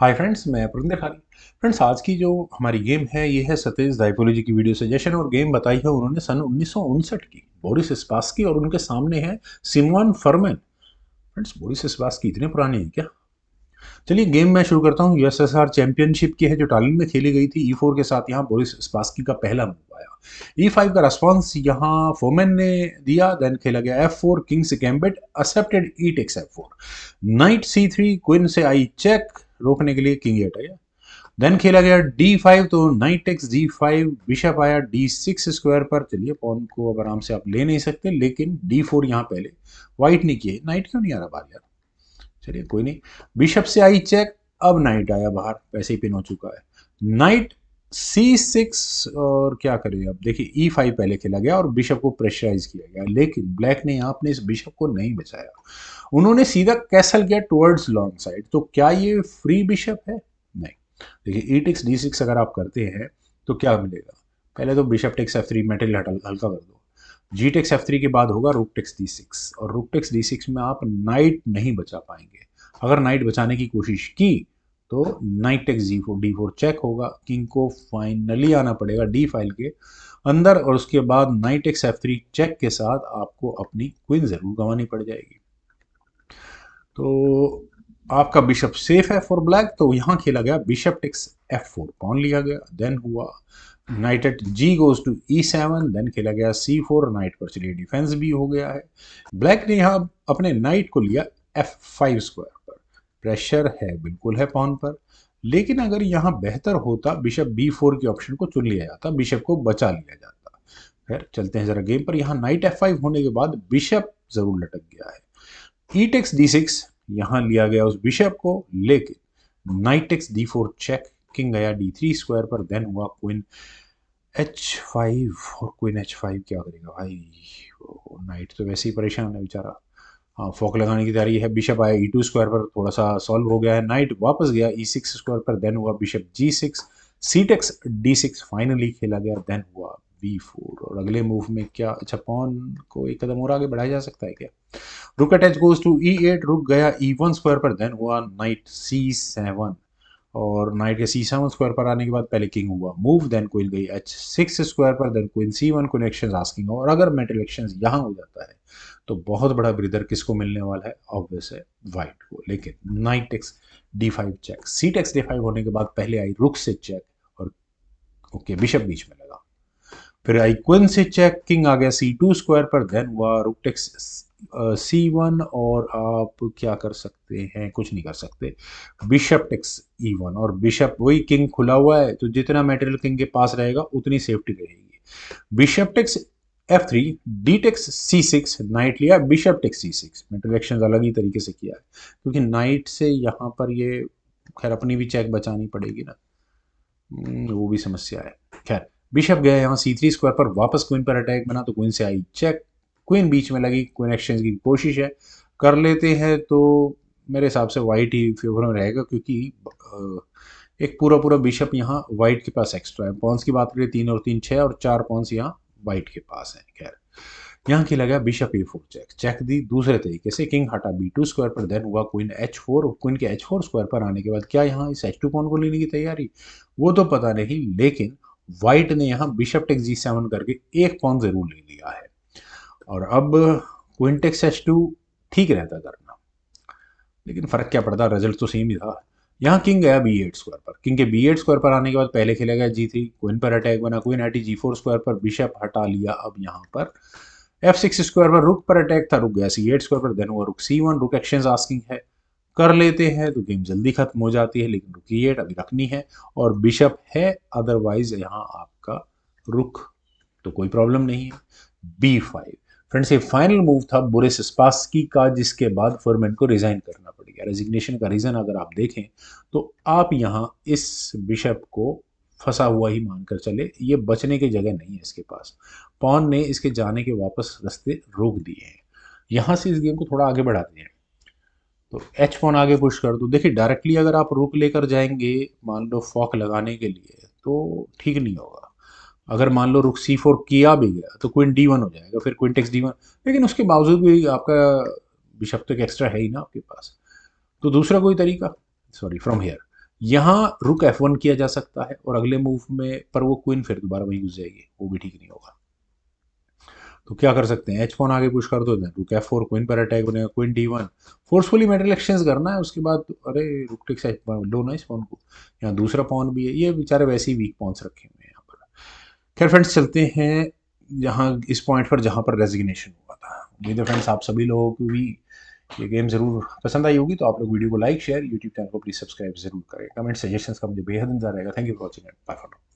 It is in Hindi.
हाय फ्रेंड्स, मैं पुरिंदर खाली। फ्रेंड्स, आज की जो हमारी गेम है ये है सतीश दाइपोलॉजी की वीडियो सजेशन। और गेम बताई है उन्होंने सन 1959 की, बोरिस स्पासकी। और उनके सामने है सिमोन फरमैन। फ्रेंड्स, बोरिस स्पासकी इतने पुराने हैं क्या? चलिए गेम मैं शुरू करता हूँ। यूएसएसआर चैंपियनशिप की है जो टालिन में खेली गई थी। E4 के साथ यहाँ बोरिस स्पासकी का पहला मूव आया। E5 का रेस्पॉन्स यहाँ फोमेन ने दिया। देन खेला गया F4, king's gambit, accepted, E takes F4, knight C3, queen से आई चेक, रोकने के लिए किंग एट आया। देन खेला गया D5, तो नाइट टेक्स D5, बिशप आया D6 स्क्वायर पर। चलिए पॉन को अब आराम से आप ले नहीं सकते, लेकिन D4 यहाँ पहले व्हाइट ने किए। नाइट क्यों नहीं आ रहा बाहर यार? चलिए कोई नहीं। बिशप से आई चेक, अब नाइट आया बाहर, वैसे ही पिन हो चुका है। नाइट C6, और क्या करें अब? देखिए E5 पहले खेला गया और बिशप को प्रेशराइज किया गया, लेकिन ब्लैक ने यहाँ अपने इस बिशप को नहीं बचाया। उन्होंने सीधा कैसल किया टुवर्ड्स लॉन्ग साइड। तो क्या ये फ्री बिशप है? नहीं। देखिए E टेक्स D6 अगर आप करते हैं तो क्या मिलेगा? पहले तो बिशप टेक्स F3, मेटल हल्का कर दो। जी टेक्स F3 के बाद होगा रूक टेक्स D6, और रूक टेक्स D6 में आप नाइट नहीं बचा पाएंगे। अगर नाइट बचाने की कोशिश की तो knight takes G4, D4 check होगा। किंग को फाइनली आना पड़ेगा D फाइल के अंदर, और उसके बाद नाइट टेक्स F3 चेक के साथ आपको अपनी क्वीन जरूर गंवानी पड़ जाएगी। तो आपका बिशप सेफ है फॉर ब्लैक। तो यहां खेला गया बिशप टेक्स F4, पॉन लिया गया। देन हुआ knight at G goes to E7। Then खेला गया C4, नाइट पर चलिए डिफेंस भी हो गया है। ब्लैक ने यहाँ अपने नाइट को लिया F5 स्क्वायर पर। प्रेशर है, बिल्कुल है पॉन पर, लेकिन अगर यहाँ बेहतर होता बिशप B4 के ऑप्शन को चुन लिया जाता, बिशप को बचा लिया जाता। खैर चलते हैं जरा गेम पर। यहाँ नाइट F5 होने के बाद बिशप जरूर लटक गया है। ई टेक्स D6, यहां लिया गया उस बिशप को, लेकिन knight takes D4 check, king गया D3 स्क्वायर पर। देन हुआ क्वीन H5, और क्वीन H5 क्या करेगा भाई? नाइट तो वैसे ही परेशान है बेचारा। हाँ, फोक लगाने की तैयारी है। बिशप आया E2 स्क्वायर पर, थोड़ा सा सॉल्व हो गया है। नाइट वापस गया E6 स्क्वायर पर। देन हुआ बिशप G6, सी टेक्स D6 फाइनली खेला गया। देन हुआ B4, और अगले मूव में क्या? अच्छा, पॉन को एक कदम और आगे बढ़ाया जा सकता है क्या? रुक अटैच गोज टू E8, रुक गया E1 स्क्वायर पर। देन हुआ नाइट C7, और नाइट के C7 स्क्वायर पर आने के बाद पहले किंग हुआ मूव। देन क्वीन गई H6 स्क्वायर पर। Then queen C1, queen action asking. और अगर मेटल एक्शन यहाँ हो जाता है तो बहुत बड़ा ब्रिदर किसको मिलने वाला है? ऑब्वियस है व्हाइट को। लेकिन नाइट टेक्स D5 चेक, सी टेक्स D5 होने के बाद पहले आई रुक से चेक, और ओके बिशप बीच में लगा। फिर आई क्वीन से चेक, किंग आ गया C2 स्क्वायर पर। देन हुआ रुक टेक्स C1, और आप क्या कर सकते हैं? कुछ नहीं कर सकते। बिशप टेक्स E1, और बिशप वही किंग खुला हुआ है, तो जितना मटेरियल किंग के पास रहेगा उतनी सेफ्टी रहेगी। Bishop takes F3, D takes C6, knight लिया, bishop takes C6। Material action अलग ही तरीके से किया है, क्योंकि नाइट से यहाँ पर ये खैर अपनी भी चेक बचानी पड़ेगी ना। वो भी समस्या है। खैर बिशप गया यहाँ C3 स्क्वायर पर, वापस क्वीन पर अटैक बना, तो क्वीन से आई चेक। क्वीन बीच में लगी, क्वीन एक्सचेंज की कोशिश है, कर लेते हैं। तो मेरे हिसाब से वाइट ही फेवर में रहेगा, क्योंकि एक पूरा पूरा बिशप यहाँ वाइट के पास एक्स्ट्रा है। पॉन्स की बात करें, 3 और 3 6, और 4 पॉन्स यहाँ वाइट के पास है। खैर यहाँ खेला गया बिशप E4 चेक, चेक दी दूसरे तरीके से। किंग हटा B2 स्क्वायर पर। देन हुआ क्वीन H4, क्वीन के H4 स्क्वायर पर आने के बाद क्या यहाँ इस H2 पॉन को लेने की तैयारी? वो तो पता नहीं, लेकिन व्हाइट ने यहाँ बिशप टेक्स G7 करके एक पॉन जरूर ले लिया है। और अब क्वीन टेक्स H2 ठीक रहता करना, लेकिन फर्क क्या पड़ता, रिजल्ट तो सेम ही था। यहाँ किंग गया B8 स्क्वायर पर। किंग के B8 स्क्वायर पर आने के बाद पहले खेला गया G3, क्वीन पर अटैक बना, क्वीन हटी G4 स्क्वायर पर, बिशप हटा लिया। अब यहाँ पर F6 स्क्वायर पर रुक पर अटैक था, रुक गया C8 स्क्वायर पर। देन हुआ रुक C1, रुक एक्सचेंज आस्किंग है, कर लेते हैं तो गेम जल्दी खत्म हो जाती है, लेकिन रुक E8 अभी रखनी है, और बिशप है। अदरवाइज यहाँ आपका रुक, तो कोई प्रॉब्लम नहीं है। B5 फ्रेंड्स, ये फाइनल मूव था बोरिस स्पासकी का, जिसके बाद फॉरमैन को रिजाइन करना पड़ गया। रेजिग्नेशन का रीजन अगर आप देखें तो आप यहाँ इस बिशप को फंसा हुआ ही मानकर चले, ये बचने की जगह नहीं है इसके पास। पॉन ने इसके जाने के वापस रास्ते रोक दिए हैं। यहाँ से इस गेम को थोड़ा आगे बढ़ाते हैं, तो एच पॉन आगे पुश कर दो। देखिए डायरेक्टली अगर आप रुक लेकर जाएंगे मान लो फॉक लगाने के लिए, तो ठीक नहीं होगा। अगर मान लो रुक C4 किया भी गया तो क्वीन D1 हो जाएगा, फिर क्वीन टेक्स D1। लेकिन उसके बावजूद भी आपका बिशप तो एक्स्ट्रा है ही ना आपके पास। तो दूसरा कोई तरीका, सॉरी फ्रॉम हेयर, यहाँ रुक F1 किया जा सकता है और अगले मूव में पर वो क्वीन फिर दोबारा वहीं घुस जाएगी, वो भी ठीक नहीं होगा। तो क्या कर सकते हैं, H4 आगे पुश कर दो, देन रुक F4, क्वीन पर अटैक बनेगा, queen D1, forcefully metal exchange करना है। उसके बाद अरे रुक टेक्स लो ना इस पॉन को, यहाँ दूसरा पॉन भी है, ये बेचारे वैसे ही वीक पॉन्स रखे हुए हैं यहाँ पर। खैर फ्रेंड्स चलते हैं यहाँ इस पॉइंट पर जहाँ पर रेजिग्नेशन हुआ था। उम्मीद है फ्रेंड्स आप सभी लोगों को भी ये गेम जरूर पसंद आई होगी, तो आप लोग वीडियो को लाइक शेयर, यूट्यूब चैनल को प्लीज सब्सक्राइब जरूर करें। कमेंट सजेशंस का मुझे बेहद इंतजार रहेगा। Thank you for watching, bye for now.